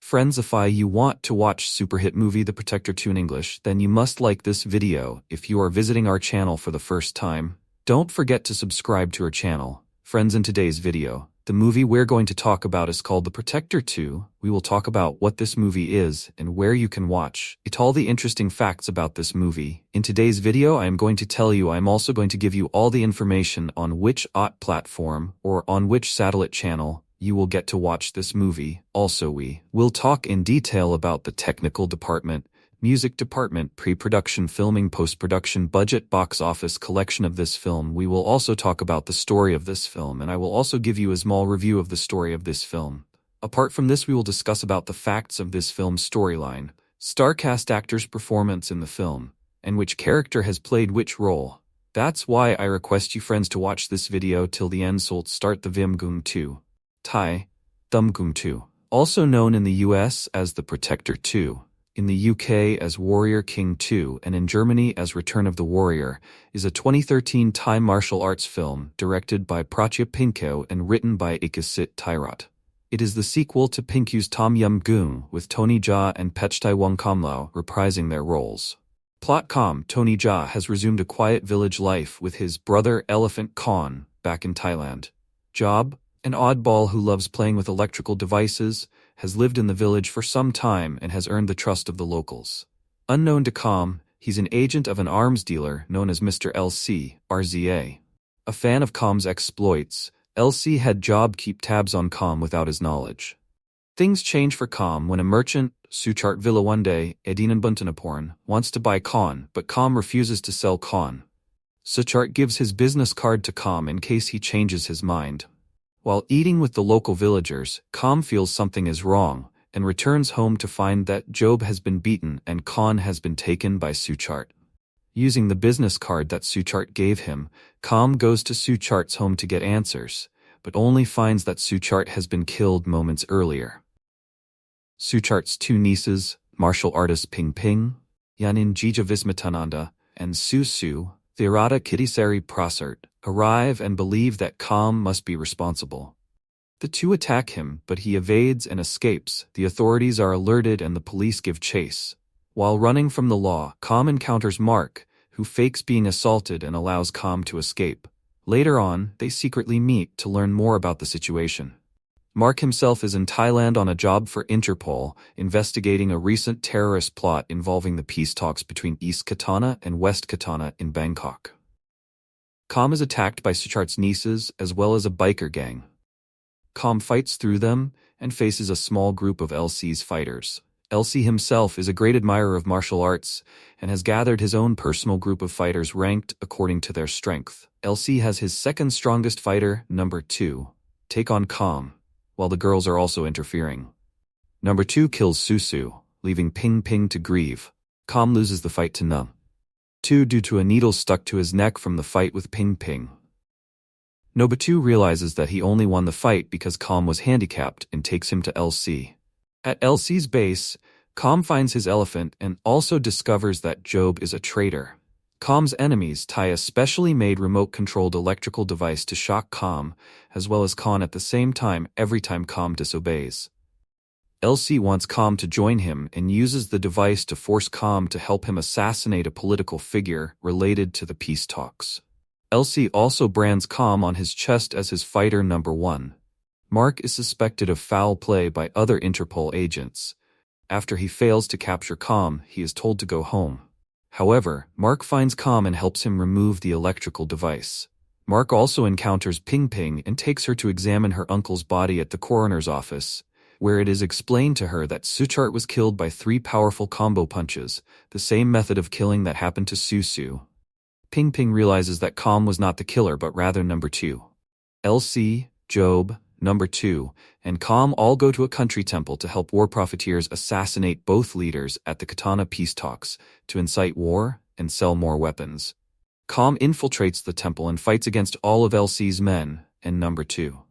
Friends, if you want to watch super hit movie The Protector 2 in English, then you must like this video. If you are visiting our channel for the first time, don't forget to subscribe to our channel. Friends, in today's video, the movie we're going to talk about is called The Protector 2. We will talk about what this movie is and where you can watch it, all the interesting facts about this movie. In today's video, I am going to tell you, I'm also going to give you all the information on which OTT platform or on which satellite channel you will get to watch this movie. Also, we will talk in detail about the technical department, music department, pre-production, filming, post-production, budget, box office collection of this film. We will also talk about the story of this film, and I will also give you a small review of the story of this film. Apart from this, we will discuss about the facts of this film's storyline, star cast, actors' performance in the film, and which character has played which role. That's why I request you friends to watch this video till the end. So let's start the Vimgung 2. Thai, Thumgung 2, also known in the US as The Protector 2, in the UK as Warrior King 2, and in Germany as Return of the Warrior, is a 2013 Thai martial arts film directed by Prachya Pinko and written by Ikasit Thairat. It is the sequel to Pinku's Tom Yum Goong, with Tony Jaa and Petchtai Wongkamlao reprising their roles. Plot: Tony Jaa has resumed a quiet village life with his brother Elephant Khan back in Thailand. Job, an oddball who loves playing with electrical devices, has lived in the village for some time and has earned the trust of the locals. Unknown to Kham, he's an agent of an arms dealer known as Mr. LC, RZA. A fan of Kham's exploits, LC had Job keep tabs on Kham without his knowledge. Things change for Kham when a merchant, Suchart Villa one day, Edinan Buntanaporn, wants to buy Khan, but Kham refuses to sell Khan. Suchart gives his business card to Kham in case he changes his mind. While eating with the local villagers, Kham feels something is wrong and returns home to find that Job has been beaten and Khan has been taken by Suchart. Using the business card that Suchart gave him, Kham goes to Suchart's home to get answers, but only finds that Suchart has been killed moments earlier. Suchart's two nieces, martial artist Ping Ping, Yanin Jija Vismatananda, and Su Su, Theorata Kittisari Prasart, arrive and believe that Kham must be responsible. The two attack him, but he evades and escapes. The authorities are alerted and the police give chase. While running from the law, Kham encounters Mark, who fakes being assaulted and allows Kham to escape. Later on, they secretly meet to learn more about the situation. Mark himself is in Thailand on a job for Interpol, investigating a recent terrorist plot involving the peace talks between East Katana and West Katana in Bangkok. Kham is attacked by Suchart's nieces as well as a biker gang. Kham fights through them and faces a small group of LC's fighters. LC himself is a great admirer of martial arts and has gathered his own personal group of fighters ranked according to their strength. LC has his second strongest fighter, number 2, take on Kham, while the girls are also interfering. Number 2 kills Susu, leaving Ping Ping to grieve. Kham loses the fight to Num 2 due to a needle stuck to his neck from the fight with Ping Ping. Nobatu realizes that he only won the fight because Kham was handicapped and takes him to LC. At LC's base, Kham finds his elephant and also discovers that Job is a traitor. Kham's enemies tie a specially made remote-controlled electrical device to shock Kham, as well as Khan at the same time every time Kham disobeys. LC wants Kham to join him and uses the device to force Kham to help him assassinate a political figure related to the peace talks. LC also brands Kham on his chest as his fighter number 1. Mark is suspected of foul play by other Interpol agents. After he fails to capture Kham, he is told to go home. However, Mark finds Kham and helps him remove the electrical device. Mark also encounters Ping Ping and takes her to examine her uncle's body at the coroner's office, where it is explained to her that Suchart was killed by 3 powerful combo punches, the same method of killing that happened to Susu. Ping Ping realizes that Kham was not the killer but rather number 2. LC, Job, number 2, and Kham all go to a country temple to help war profiteers assassinate both leaders at the Katana peace talks to incite war and sell more weapons. Kham infiltrates the temple and fights against all of LC's men and number 2.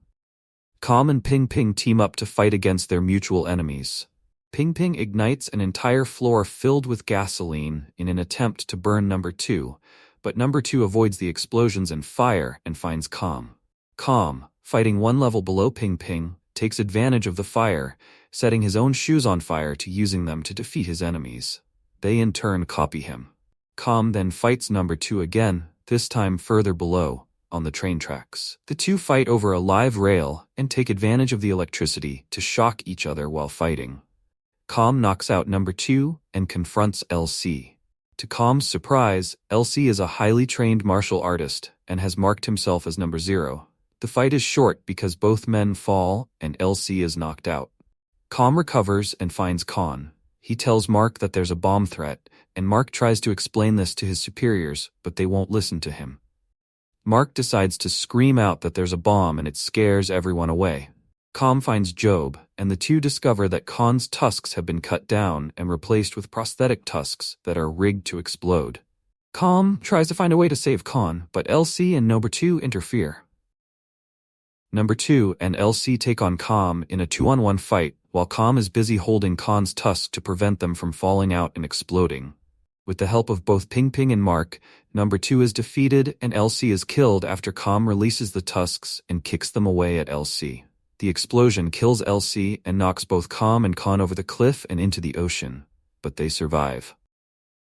Kham and Ping Ping team up to fight against their mutual enemies. Ping Ping ignites an entire floor filled with gasoline in an attempt to burn number 2, but number 2 avoids the explosions and fire and finds Kham. Kham, fighting one level below Ping Ping, takes advantage of the fire, setting his own shoes on fire to using them to defeat his enemies. They in turn copy him. Com then fights number 2 again, this time further below, on the train tracks. The two fight over a live rail and take advantage of the electricity to shock each other while fighting. Com knocks out number 2 and confronts LC. To Com's surprise, LC is a highly trained martial artist and has marked himself as number 0. The fight is short because both men fall and LC is knocked out. Com recovers and finds Con. He tells Mark that there's a bomb threat, and Mark tries to explain this to his superiors, but they won't listen to him. Mark decides to scream out that there's a bomb and it scares everyone away. Com finds Job, and the two discover that Con's tusks have been cut down and replaced with prosthetic tusks that are rigged to explode. Com tries to find a way to save Con, but LC and number 2 interfere. Number 2 and LC take on Com in a 2-on-1 fight, while Com is busy holding Con's tusks to prevent them from falling out and exploding. With the help of both Ping Ping and Mark, number 2 is defeated and LC is killed after Com releases the tusks and kicks them away at LC. The explosion kills LC and knocks both Com and Con over the cliff and into the ocean, but they survive.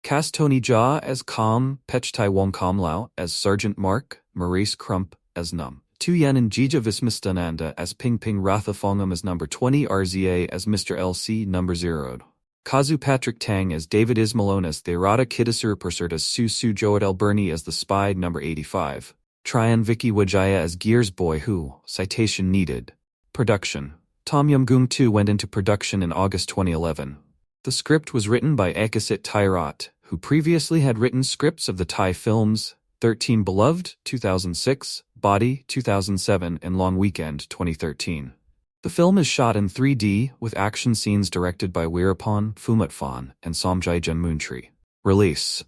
Cast Tony Jaa as Com, Petchtai Wongkamlao as Sergeant Mark, Marrese Crump as Num. Tu Yen and Jija Vismistananda as Ping Ping, Ratha Fongam as number 20, RZA as Mr. LC number 0. Kazu Patrick Tang as David Ismalone as Theirada Kidasur Persert as Su Joad Alberni as the Spy number 85. Tryon Vicky Wajaya as Gears Boy Who, citation needed. Production. Tom Yum Goong 2 went into production in August 2011. The script was written by Ekasit Thairat, who previously had written scripts of the Thai films 13 Beloved, 2006, Body, 2007, and Long Weekend, 2013. The film is shot in 3D, with action scenes directed by Weerapon Phumatphon and Somjai Janmoontree. Release.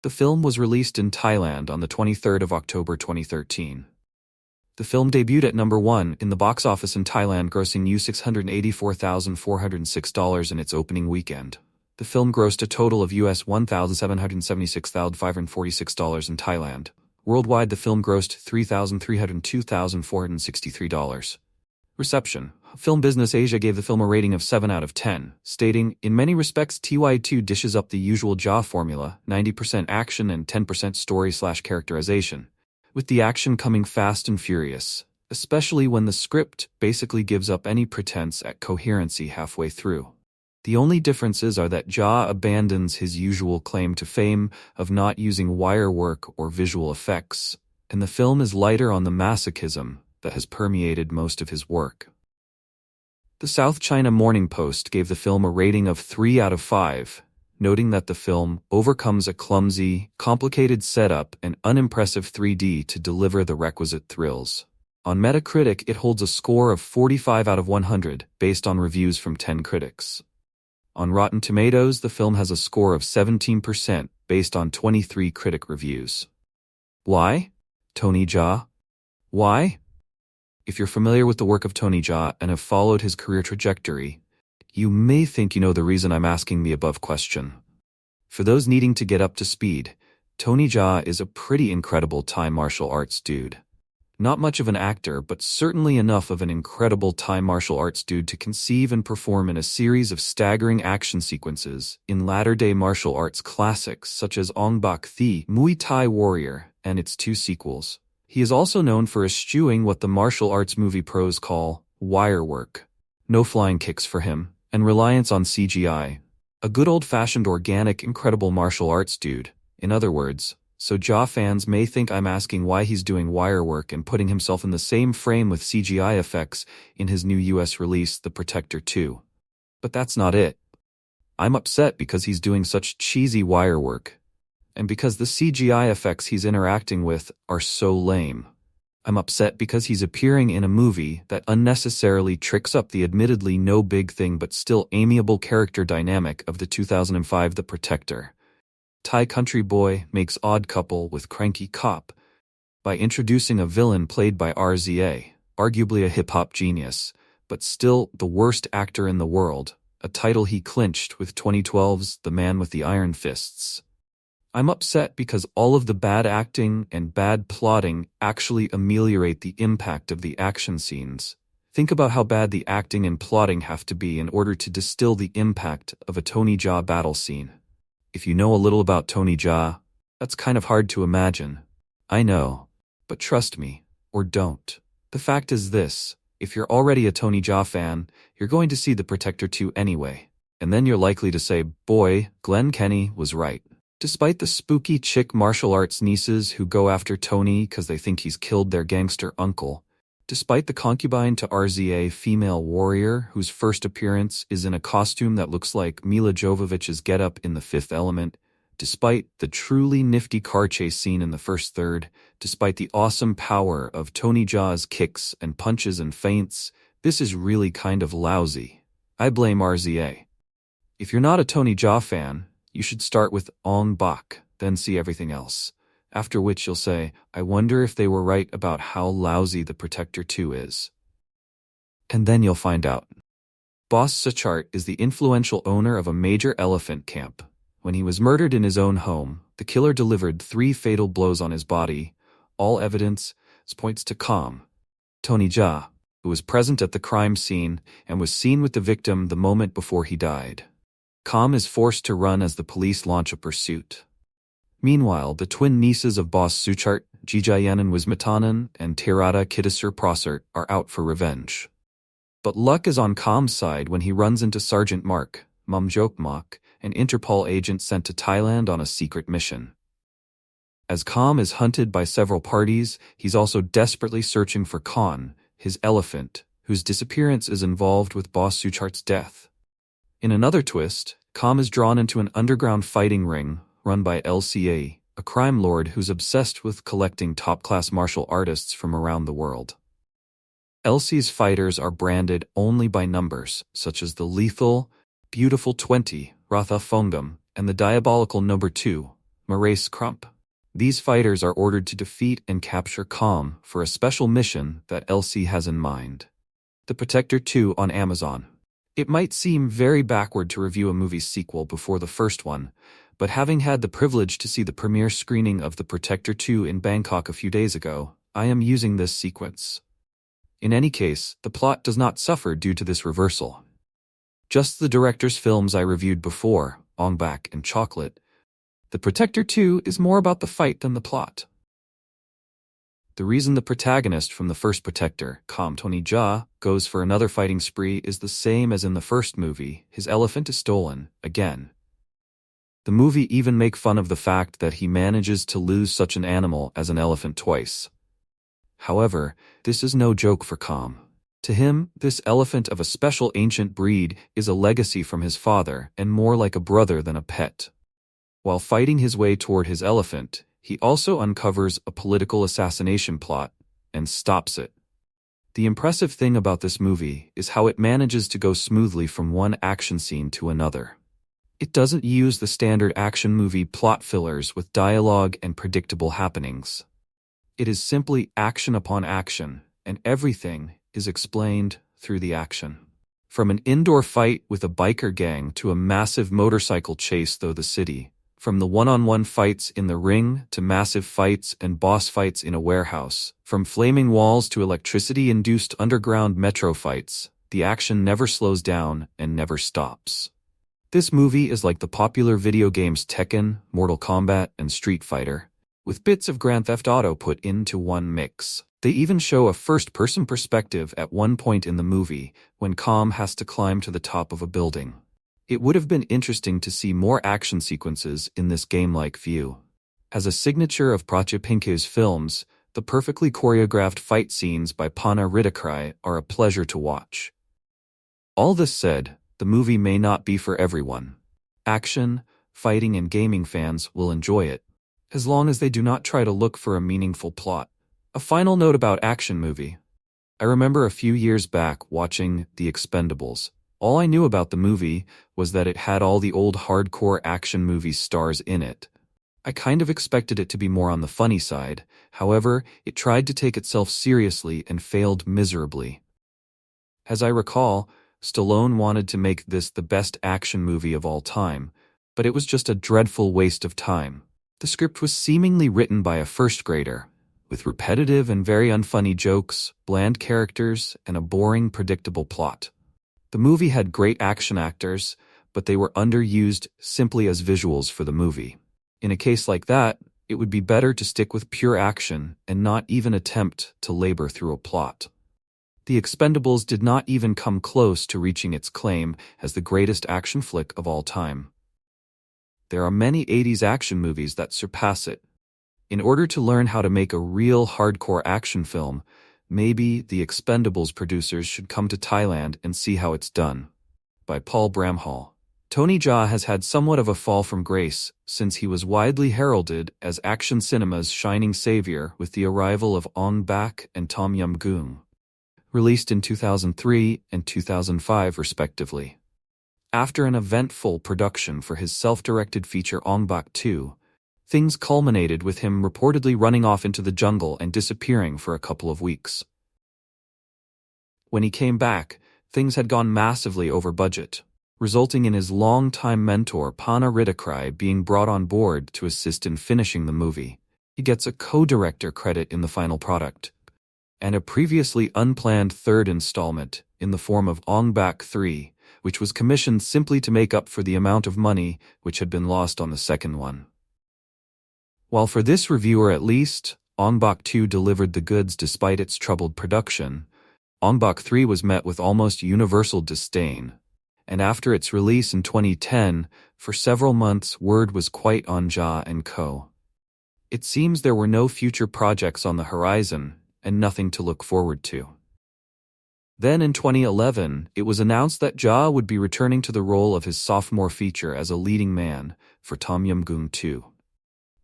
The film was released in Thailand on the 23rd of October 2013. The film debuted at number 1 in the box office in Thailand, grossing $684,406 in its opening weekend. The film grossed a total of $1,776,546 in Thailand. Worldwide, the film grossed $3,302,463. Reception. Film Business Asia gave the film a rating of 7 out of 10, stating, "In many respects, TY2 dishes up the usual Jaa formula, 90% action and 10% story/characterization, with the action coming fast and furious, especially when the script basically gives up any pretense at coherency halfway through. The only differences are that Jaa abandons his usual claim to fame of not using wire work or visual effects, and the film is lighter on the masochism that has permeated most of his work." The South China Morning Post gave the film a rating of 3 out of 5, noting that the film overcomes a clumsy, complicated setup and unimpressive 3D to deliver the requisite thrills. On Metacritic, it holds a score of 45 out of 100, based on reviews from 10 critics. On Rotten Tomatoes, the film has a score of 17%, based on 23 critic reviews. Why? Tony Jaa? Why? If you're familiar with the work of Tony Jaa and have followed his career trajectory, you may think you know the reason I'm asking the above question. For those needing to get up to speed, Tony Jaa is a pretty incredible Thai martial arts dude. Not much of an actor, but certainly enough of an incredible Thai martial arts dude to conceive and perform in a series of staggering action sequences in latter-day martial arts classics such as Ong Bak Thi, Muay Thai Warrior, and its 2 sequels. He is also known for eschewing what the martial arts movie pros call wire work. No flying kicks for him, and reliance on CGI. A good old-fashioned organic incredible martial arts dude, in other words. So Jaa fans may think I'm asking why he's doing wire work and putting himself in the same frame with CGI effects in his new US release, The Protector 2. But that's not it. I'm upset because he's doing such cheesy wire work, and because the CGI effects he's interacting with are so lame. I'm upset because he's appearing in a movie that unnecessarily tricks up the admittedly no big thing but still amiable character dynamic of the 2005 The Protector. Thai country boy makes odd couple with cranky cop by introducing a villain played by RZA, arguably a hip-hop genius, but still the worst actor in the world, a title he clinched with 2012's The Man with the Iron Fists. I'm upset because all of the bad acting and bad plotting actually ameliorate the impact of the action scenes. Think about how bad the acting and plotting have to be in order to distill the impact of a Tony Jaa battle scene. If you know a little about Tony Jaa, that's kind of hard to imagine. I know, but trust me, or don't. The fact is this, if you're already a Tony Jaa fan, you're going to see The Protector 2 anyway. And then you're likely to say, boy, Glenn Kenny was right. Despite the spooky chick martial arts nieces who go after Tony because they think he's killed their gangster uncle, despite the concubine to RZA female warrior whose first appearance is in a costume that looks like Mila Jovovich's getup in The Fifth Element, despite the truly nifty car chase scene in the first third, despite the awesome power of Tony Jaa's kicks and punches and feints, this is really kind of lousy. I blame RZA. If you're not a Tony Jaa fan, you should start with Ong Bak, then see everything else. After which you'll say, I wonder if they were right about how lousy The Protector 2 is. And then you'll find out. Boss Suchart is the influential owner of a major elephant camp. When he was murdered in his own home, the killer delivered 3 fatal blows on his body. All evidence points to Kham, Tony Jaa, who was present at the crime scene and was seen with the victim the moment before he died. Kham is forced to run as the police launch a pursuit. Meanwhile, the twin nieces of Boss Suchart, Jijayanan Wismatanan and Tirada Kittisar Prosert, are out for revenge. But luck is on Kham's side when he runs into Sergeant Mark, Mumjokmak, an Interpol agent sent to Thailand on a secret mission. As Kham is hunted by several parties, he's also desperately searching for Khan, his elephant, whose disappearance is involved with Boss Suchart's death. In another twist, Kham is drawn into an underground fighting ring run by LCA, a crime lord who's obsessed with collecting top-class martial artists from around the world. LC's fighters are branded only by numbers, such as the lethal, beautiful 20, Ratha Phongam, and the diabolical number 2, Marrese Crump. These fighters are ordered to defeat and capture Kham for a special mission that LC has in mind. The Protector 2 on Amazon. It might seem very backward to review a movie's sequel before the first one, but having had the privilege to see the premiere screening of The Protector 2 in Bangkok a few days ago, I am using this sequence. In any case, the plot does not suffer due to this reversal. Just the director's films I reviewed before, Ong Bak and Chocolate, The Protector 2 is more about the fight than the plot. The reason the protagonist from the first Protector, Kham Tony Jaa, goes for another fighting spree is the same as in the first movie. His elephant is stolen, again. The movie even make fun of the fact that he manages to lose such an animal as an elephant twice. However, this is no joke for Kham. To him, this elephant of a special ancient breed is a legacy from his father and more like a brother than a pet. While fighting his way toward his elephant, he also uncovers a political assassination plot and stops it. The impressive thing about this movie is how it manages to go smoothly from one action scene to another. It doesn't use the standard action movie plot fillers with dialogue and predictable happenings. It is simply action upon action, and everything is explained through the action. From an indoor fight with a biker gang to a massive motorcycle chase through the city, from the one-on-one fights in the ring to massive fights and boss fights in a warehouse, from flaming walls to electricity-induced underground metro fights, the action never slows down and never stops. This movie is like the popular video games Tekken, Mortal Kombat, and Street Fighter, with bits of Grand Theft Auto put into one mix. They even show a first-person perspective at one point in the movie, when Kham has to climb to the top of a building. It would have been interesting to see more action sequences in this game-like view. As a signature of Pratyabhinke's films, the perfectly choreographed fight scenes by Panna Ridikrai are a pleasure to watch. All this said, the movie may not be for everyone. Action, fighting, and gaming fans will enjoy it, as long as they do not try to look for a meaningful plot. A final note about action movie. I remember a few years back watching The Expendables. All I knew about the movie was that it had all the old hardcore action movie stars in it. I kind of expected it to be more on the funny side, however, it tried to take itself seriously and failed miserably. As I recall, Stallone wanted to make this the best action movie of all time, but it was just a dreadful waste of time. The script was seemingly written by a first grader. with repetitive and very unfunny jokes, bland characters, and a boring, predictable plot. The movie had great action actors, but they were underused simply as visuals for the movie. In a case like that, it would be better to stick with pure action and not even attempt to labor through a plot. The Expendables did not even come close to reaching its claim as the greatest action flick of all time. There are many 80s action movies that surpass it. In order to learn how to make a real hardcore action film, maybe the Expendables producers should come to Thailand and see how it's done. By Paul Bramhall. Tony Jaa has had somewhat of a fall from grace since he was widely heralded as action cinema's shining savior with the arrival of Ong Bak and Tom Yum Goong, released in 2003 and 2005 respectively. After an eventful production for his self-directed feature Ong Bak 2, things culminated with him reportedly running off into the jungle and disappearing for a couple of weeks. When he came back, things had gone massively over budget, resulting in his longtime mentor Pana Rittakrai being brought on board to assist in finishing the movie. He gets a co-director credit in the final product, and a previously unplanned third installment in the form of Ong Bak 3, which was commissioned simply to make up for the amount of money which had been lost on the second one. While for this reviewer at least, Ong Bak 2 delivered the goods despite its troubled production, Ong Bak 3 was met with almost universal disdain, and after its release in 2010, for several months word was quite on Jaa and co. It seems there were no future projects on the horizon, and nothing to look forward to. Then in 2011, it was announced that Jaa would be returning to the role of his sophomore feature as a leading man for Tom Yum Goong 2.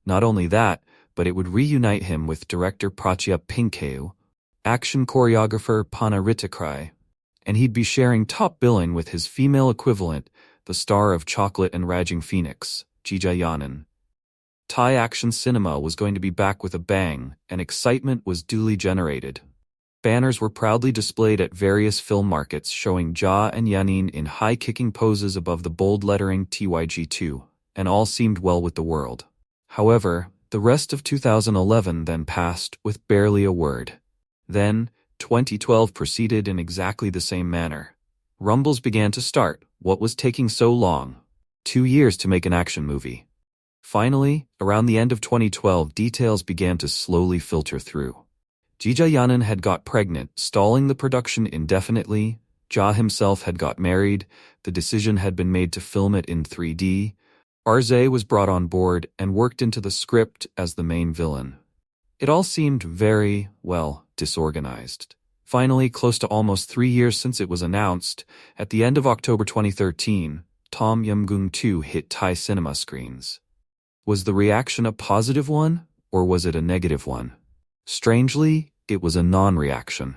Not only that, but it would reunite him with director Prachya Pinkeu, action choreographer Pana Rittakrai, and he'd be sharing top billing with his female equivalent, the star of Chocolate and Raging Phoenix, Jija Yanan. Thai action cinema was going to be back with a bang, and excitement was duly generated. Banners were proudly displayed at various film markets showing Jaa and Yanin in high-kicking poses above the bold lettering TYG2, and all seemed well with the world. However, the rest of 2011 then passed with barely a word. Then, 2012 proceeded in exactly the same manner. Rumbles began to start. What was taking so long? 2 years to make an action movie. Finally, around the end of 2012, details began to slowly filter through. Jija Yanan had got pregnant, stalling the production indefinitely. Jaa himself had got married. The decision had been made to film it in 3D. Marrese was brought on board and worked into the script as the main villain. It all seemed very, well, disorganized. Finally, close to almost 3 years since it was announced, at the end of October 2013, Tom Yum Goong 2 hit Thai cinema screens. Was the reaction a positive one, or was it a negative one? Strangely, it was a non-reaction.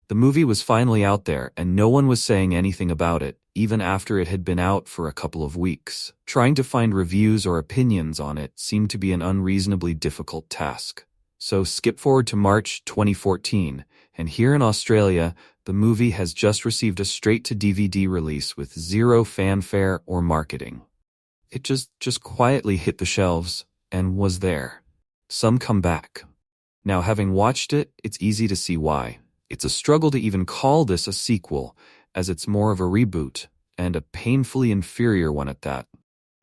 The movie was finally out there and no one was saying anything about it, even after it had been out for a couple of weeks. Trying to find reviews or opinions on it seemed to be an unreasonably difficult task. So skip forward to March 2014, and here in Australia, the movie has just received a straight-to-DVD release with zero fanfare or marketing. It just quietly hit the shelves and was there. Some come back. Now, having watched it, it's easy to see why. It's a struggle to even call this a sequel, as it's more of a reboot, and a painfully inferior one at that.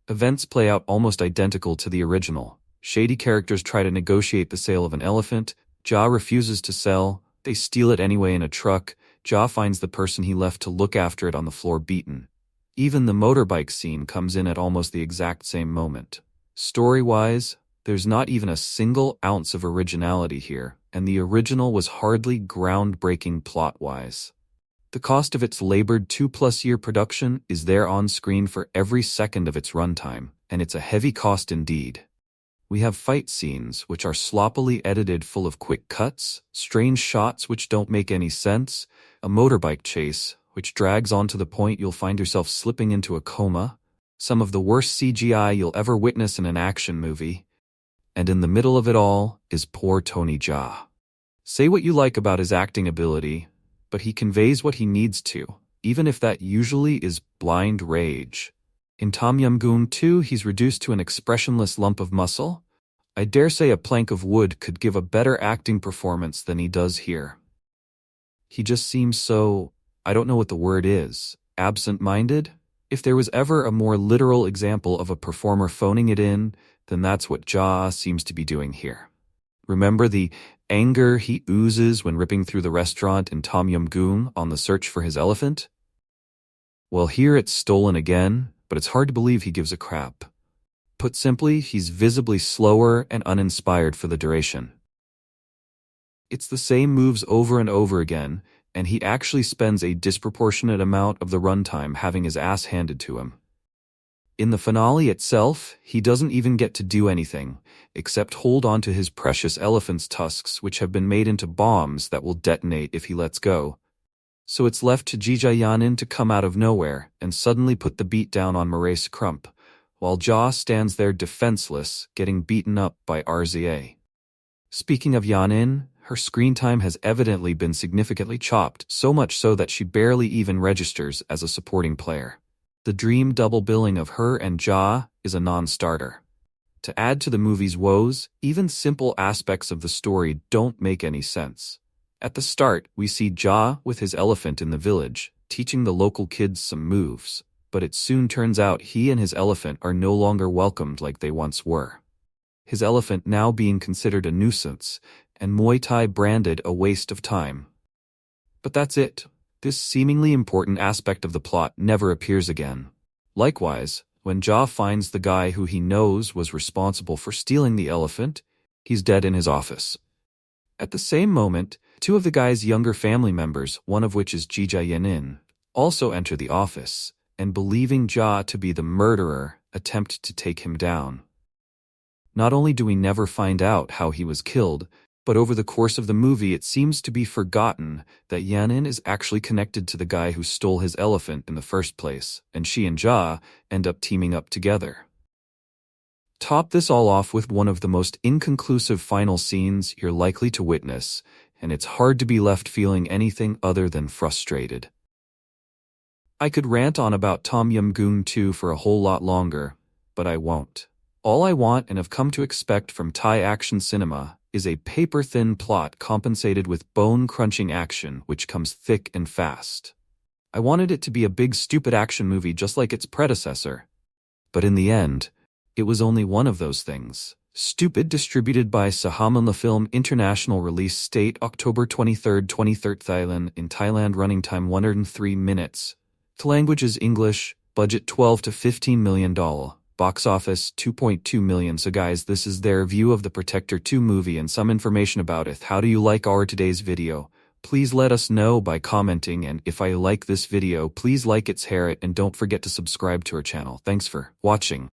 Events play out almost identical to the original. Shady characters try to negotiate the sale of an elephant. Jaa refuses to sell. They steal it anyway in a truck. Jaa finds the person he left to look after it on the floor beaten. Even the motorbike scene comes in at almost the exact same moment. Story-wise, there's not even a single ounce of originality here, and the original was hardly groundbreaking plot-wise. The cost of its labored 2-plus-year production is there on screen for every second of its runtime, and it's a heavy cost indeed. We have fight scenes which are sloppily edited full of quick cuts, strange shots which don't make any sense, a motorbike chase which drags on to the point you'll find yourself slipping into a coma, some of the worst CGI you'll ever witness in an action movie, and in the middle of it all is poor Tony Jaa. Say what you like about his acting ability, but he conveys what he needs to, even if that usually is blind rage. In Tom Yum Goong 2, he's reduced to an expressionless lump of muscle. I dare say a plank of wood could give a better acting performance than he does here. He just seems so, I don't know what the word is, absent-minded? If there was ever a more literal example of a performer phoning it in, then that's what Ja seems to be doing here. Remember the anger he oozes when ripping through the restaurant in Tom Yum Goong on the search for his elephant? Well, here it's stolen again, but it's hard to believe he gives a crap. Put simply, he's visibly slower and uninspired for the duration. It's the same moves over and over again, and he actually spends a disproportionate amount of the runtime having his ass handed to him. In the finale itself, he doesn't even get to do anything, except hold on to his precious elephant's tusks, which have been made into bombs that will detonate if he lets go. So it's left to Yanin to come out of nowhere and suddenly put the beat down on Marrese Crump, while Ja stands there defenseless, getting beaten up by RZA. Speaking of Yanin, her screen time has evidently been significantly chopped, so much so that she barely even registers as a supporting player. The dream double billing of her and Ja is a non-starter. To add to the movie's woes, even simple aspects of the story don't make any sense. At the start, we see Ja with his elephant in the village, teaching the local kids some moves, but it soon turns out he and his elephant are no longer welcomed like they once were. His elephant now being considered a nuisance, and Muay Thai branded a waste of time. But that's it. This seemingly important aspect of the plot never appears again. Likewise, when Ja finds the guy who he knows was responsible for stealing the elephant, he's dead in his office. At the same moment, two of the guy's younger family members, one of which is Yanin, also enter the office, and believing Ja to be the murderer, attempt to take him down. Not only do we never find out how he was killed, but over the course of the movie it seems to be forgotten that Yanin is actually connected to the guy who stole his elephant in the first place, and she and Ja end up teaming up together. Top this all off with one of the most inconclusive final scenes you're likely to witness, and it's hard to be left feeling anything other than frustrated. I could rant on about Tom Yum Goong 2 for a whole lot longer, but I won't. All I want and have come to expect from Thai action cinema is a paper-thin plot compensated with bone-crunching action which comes thick and fast. I wanted it to be a big stupid action movie just like its predecessor. But in the end, it was only one of those things. Stupid distributed by Sahamun Film International release date October 23, 2013 in Thailand running time 103 minutes. The language is English, budget $12 to $15 million. Box office 2.2 million. So guys, this is their view of the Protector 2 movie and some information about it. How do you like our today's video? Please let us know by commenting, and if I like this video, please like it, share it, and don't forget to subscribe to our channel. Thanks for watching.